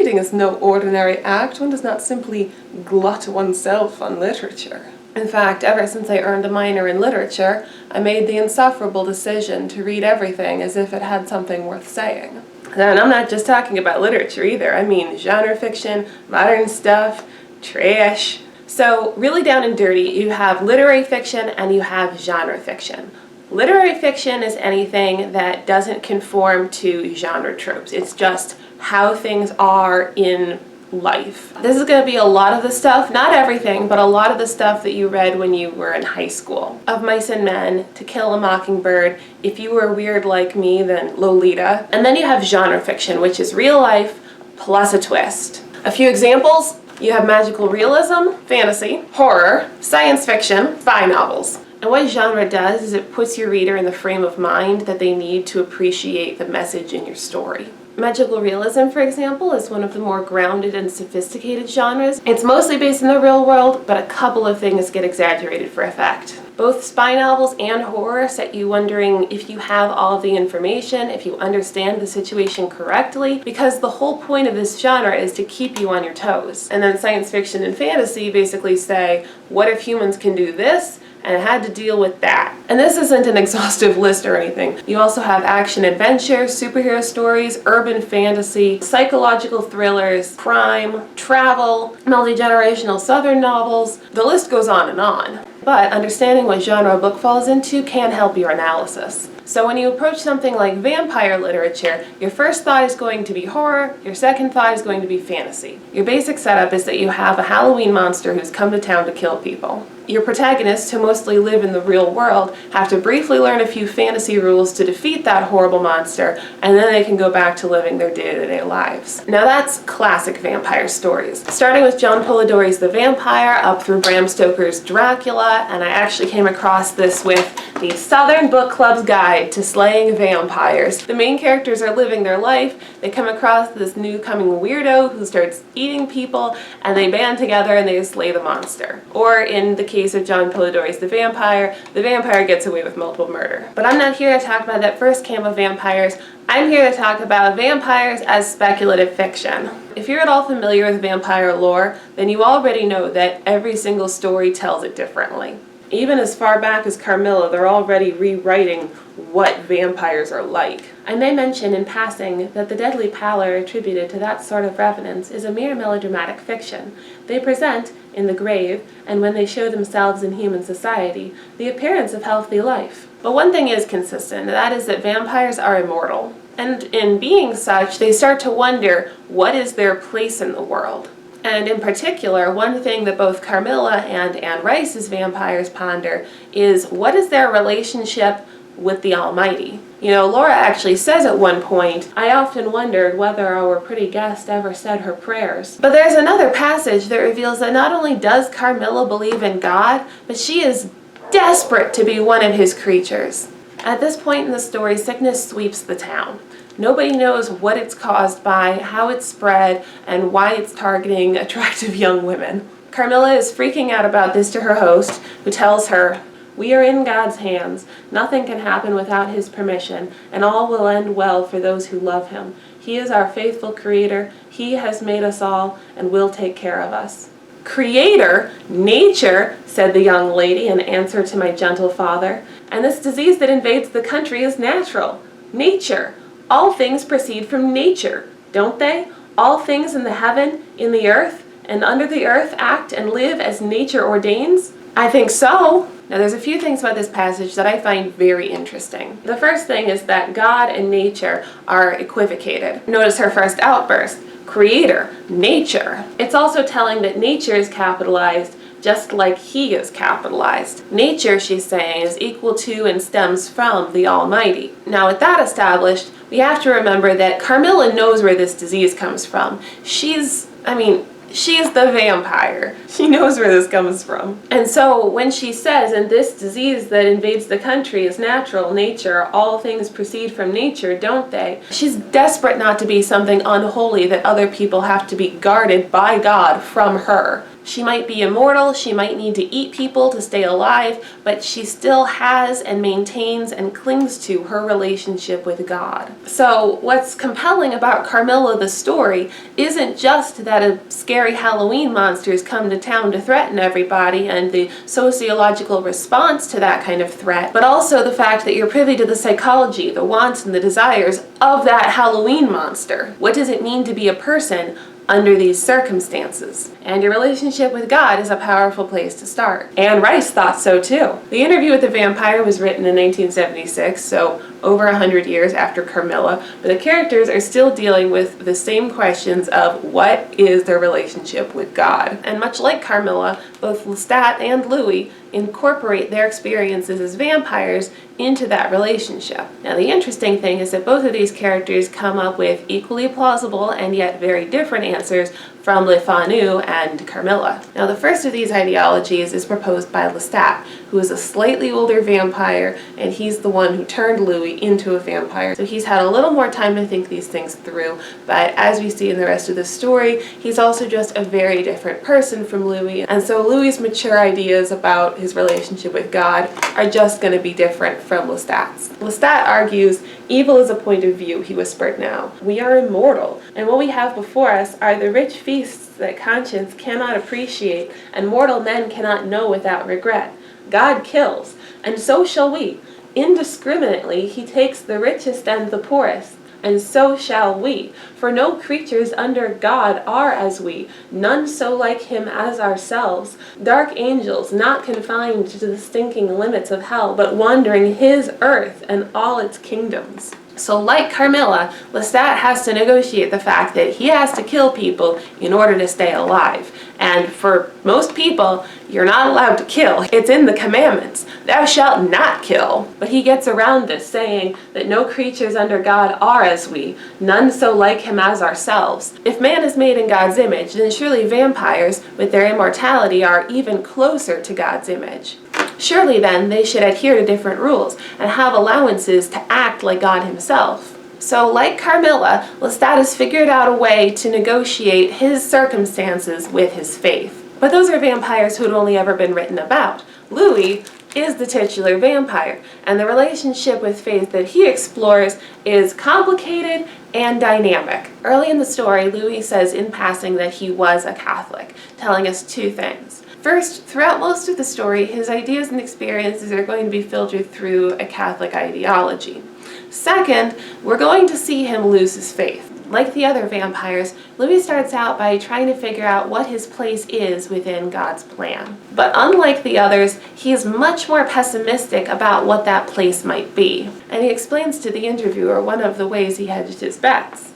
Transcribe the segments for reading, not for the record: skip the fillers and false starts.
Reading is no ordinary act. One does not simply glut oneself on literature. In fact, ever since I earned a minor in literature, I made the insufferable decision to read everything as if it had something worth saying. And I'm not just talking about literature either. I mean genre fiction, modern stuff, trash. So really down and dirty, you have literary fiction and you have genre fiction. Literary fiction is anything that doesn't conform to genre tropes. It's just how things are in life. This is going to be a lot of the stuff, not everything, but a lot of the stuff that you read when you were in high school. Of Mice and Men, To Kill a Mockingbird, if you were weird like me, then Lolita. And then you have genre fiction, which is real life plus a twist. A few examples: you have magical realism, fantasy, horror, science fiction, spy novels. And what genre does is it puts your reader in the frame of mind that they need to appreciate the message in your story. Magical realism, for example, is one of the more grounded and sophisticated genres. It's mostly based in the real world, but a couple of things get exaggerated for effect. Both spy novels and horror set you wondering if you have all of the information, if you understand the situation correctly, because the whole point of this genre is to keep you on your toes. And then science fiction and fantasy basically say, what if humans can do this? And it had to deal with that. And this isn't an exhaustive list or anything. You also have action adventure, superhero stories, urban fantasy, psychological thrillers, crime, travel, multi-generational southern novels. The list goes on and on. But understanding what genre a book falls into can help your analysis. So when you approach something like vampire literature, your first thought is going to be horror, your second thought is going to be fantasy. Your basic setup is that you have a Halloween monster who's come to town to kill people. Your protagonists, who mostly live in the real world, have to briefly learn a few fantasy rules to defeat that horrible monster, and then they can go back to living their day-to-day lives. Now that's classic vampire stories. Starting with John Polidori's The Vampire, up through Bram Stoker's Dracula, and I actually came across this with the Southern Book Club's Guide to Slaying Vampires. The main characters are living their life, they come across this new coming weirdo who starts eating people, and they band together and they slay the monster. Or in the case of John Polidori's The Vampire gets away with multiple murder. But I'm not here to talk about that first camp of vampires. I'm here to talk about vampires as speculative fiction. If you're at all familiar with vampire lore, then you already know that every single story tells it differently. Even as far back as Carmilla, they're already rewriting what vampires are like. I may mention in passing that the deadly pallor attributed to that sort of revenants is a mere melodramatic fiction. They present, in the grave, and when they show themselves in human society, the appearance of healthy life. But one thing is consistent, and that is that vampires are immortal. And in being such, they start to wonder, what is their place in the world? And in particular, one thing that both Carmilla and Anne Rice's vampires ponder is, what is their relationship with the Almighty? You know, Laura actually says at one point, I often wondered whether our pretty guest ever said her prayers. But there's another passage that reveals that not only does Carmilla believe in God, but she is desperate to be one of his creatures. At this point in the story, sickness sweeps the town. Nobody knows what it's caused by, how it's spread, and why it's targeting attractive young women. Carmilla is freaking out about this to her host, who tells her, we are in God's hands. Nothing can happen without his permission, and all will end well for those who love him. He is our faithful creator. He has made us all and will take care of us. Creator? Nature, said the young lady in answer to my gentle father. And this disease that invades the country is natural. Nature. All things proceed from nature, don't they? All things in the heaven, in the earth, and under the earth act and live as nature ordains? I think so. Now there's a few things about this passage that I find very interesting. The first thing is that God and nature are equivocated. Notice her first outburst, creator, nature. It's also telling that nature is capitalized just like he is capitalized. Nature, she's saying, is equal to and stems from the Almighty. Now with that established, we have to remember that Carmilla knows where this disease comes from. She's the vampire. She knows where this comes from. And so when she says, and this disease that invades the country is natural, nature, all things proceed from nature, don't they? She's desperate not to be something unholy that other people have to be guarded by God from her. She might be immortal, she might need to eat people to stay alive, but she still has and maintains and clings to her relationship with God. So what's compelling about Carmilla the story isn't just that a scary Halloween monster has come to town to threaten everybody and the sociological response to that kind of threat, but also the fact that you're privy to the psychology, the wants and the desires of that Halloween monster. What does it mean to be a person under these circumstances? And your relationship with God is a powerful place to start. Anne Rice thought so too. The Interview with the Vampire was written in 1976, so over 100 years after Carmilla, but the characters are still dealing with the same questions of what is their relationship with God. And much like Carmilla, both Lestat and Louis incorporate their experiences as vampires into that relationship. Now the interesting thing is that both of these characters come up with equally plausible and yet very different answers from Le Fanu and Carmilla. Now the first of these ideologies is proposed by Lestat, who is a slightly older vampire, and he's the one who turned Louis into a vampire. So he's had a little more time to think these things through, but as we see in the rest of the story, he's also just a very different person from Louis, and so Louis's mature ideas about his relationship with God are just going to be different from Lestat's. Lestat argues, "Evil is a point of view," he whispered now. "We are immortal, and what we have before us are the rich feasts that conscience cannot appreciate and mortal men cannot know without regret. God kills, and so shall we. Indiscriminately he takes the richest and the poorest, and so shall we. For no creatures under God are as we, none so like him as ourselves. Dark angels, not confined to the stinking limits of hell, but wandering his earth and all its kingdoms." So like Carmilla, Lestat has to negotiate the fact that he has to kill people in order to stay alive. And for most people, you're not allowed to kill. It's in the commandments. Thou shalt not kill. But he gets around this, saying that no creatures under God are as we, none so like him as ourselves. If man is made in God's image, then surely vampires, with their immortality, are even closer to God's image. Surely then they should adhere to different rules and have allowances to act like God himself. So like Carmilla, Lestat has figured out a way to negotiate his circumstances with his faith. But those are vampires who had only ever been written about. Louis is the titular vampire, and the relationship with faith that he explores is complicated and dynamic. Early in the story, Louis says in passing that he was a Catholic, telling us two things. First, throughout most of the story, his ideas and experiences are going to be filtered through a Catholic ideology. Second, we're going to see him lose his faith. Like the other vampires, Louis starts out by trying to figure out what his place is within God's plan. But unlike the others, he is much more pessimistic about what that place might be. And he explains to the interviewer one of the ways he hedged his bets.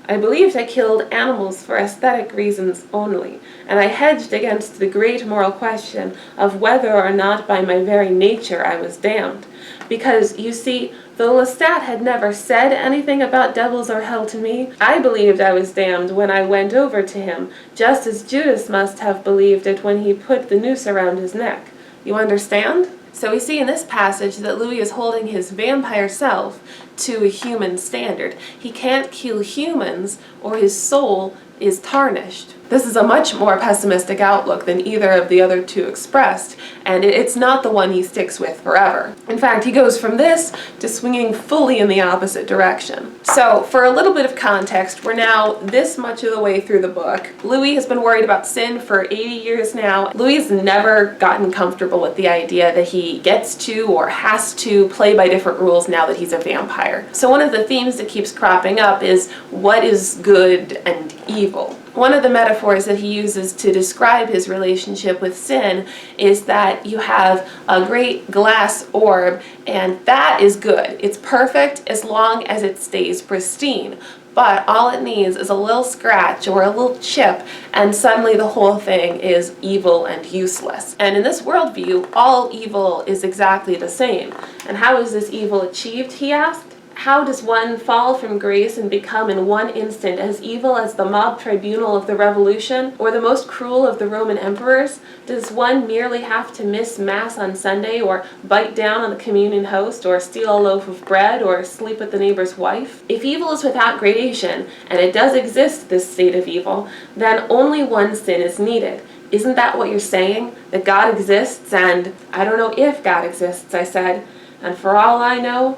"I believed I killed animals for aesthetic reasons only, and I hedged against the great moral question of whether or not by my very nature I was damned. Because, you see, though Lestat had never said anything about devils or hell to me, I believed I was damned when I went over to him, just as Judas must have believed it when he put the noose around his neck. You understand?" So we see in this passage that Louis is holding his vampire self to a human standard. He can't kill humans or his soul is tarnished. This is a much more pessimistic outlook than either of the other two expressed, and it's not the one he sticks with forever. In fact, he goes from this to swinging fully in the opposite direction. So, for a little bit of context, we're now this much of the way through the book. Louis has been worried about sin for 80 years now. Louis has never gotten comfortable with the idea that he gets to or has to play by different rules now that he's a vampire. So one of the themes that keeps cropping up is what is good and evil. One of the metaphors that he uses to describe his relationship with sin is that you have a great glass orb, and that is good. It's perfect as long as it stays pristine. But all it needs is a little scratch or a little chip, and suddenly the whole thing is evil and useless. And in this worldview, all evil is exactly the same. And how is this evil achieved, he asked? How does one fall from grace and become in one instant as evil as the mob tribunal of the revolution, or the most cruel of the Roman emperors? Does one merely have to miss Mass on Sunday, or bite down on the communion host, or steal a loaf of bread, or sleep with the neighbor's wife? If evil is without gradation, and it does exist, this state of evil, then only one sin is needed. Isn't that what you're saying? That God exists, and I don't know if God exists, I said, and for all I know,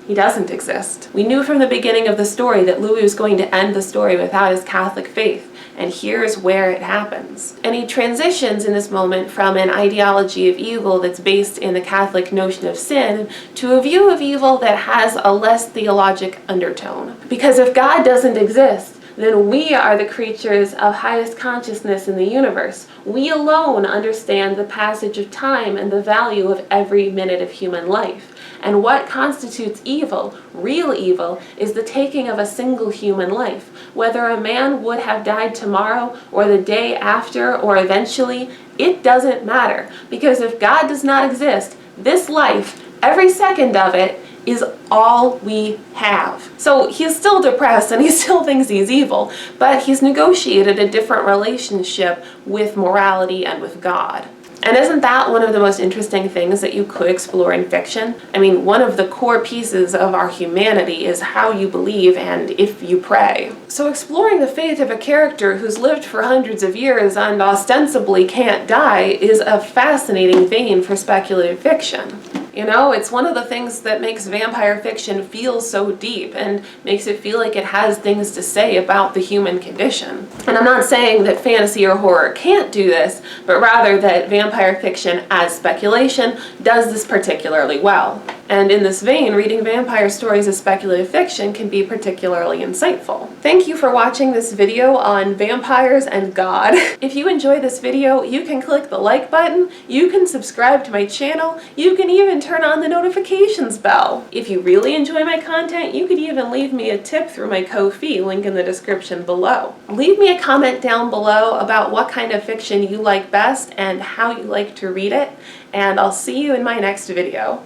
he doesn't exist. We knew from the beginning of the story that Louis was going to end the story without his Catholic faith, and here's where it happens. And he transitions in this moment from an ideology of evil that's based in the Catholic notion of sin to a view of evil that has a less theologic undertone. Because if God doesn't exist, then we are the creatures of highest consciousness in the universe. We alone understand the passage of time and the value of every minute of human life. And what constitutes evil, real evil, is the taking of a single human life. Whether a man would have died tomorrow or the day after or eventually, it doesn't matter. Because if God does not exist, this life, every second of it, is all we have. So he's still depressed and he still thinks he's evil, but he's negotiated a different relationship with morality and with God. And isn't that one of the most interesting things that you could explore in fiction? I mean, one of the core pieces of our humanity is how you believe and if you pray. So exploring the faith of a character who's lived for hundreds of years and ostensibly can't die is a fascinating vein for speculative fiction. You know, it's one of the things that makes vampire fiction feel so deep and makes it feel like it has things to say about the human condition. And I'm not saying that fantasy or horror can't do this, but rather that vampire fiction as speculation does this particularly well. And in this vein, reading vampire stories as speculative fiction can be particularly insightful. Thank you for watching this video on vampires and God. If you enjoyed this video, you can click the like button, you can subscribe to my channel, you can even turn on the notifications bell. If you really enjoy my content, you could even leave me a tip through my Ko-fi, link in the description below. Leave me a comment down below about what kind of fiction you like best and how you like to read it, and I'll see you in my next video.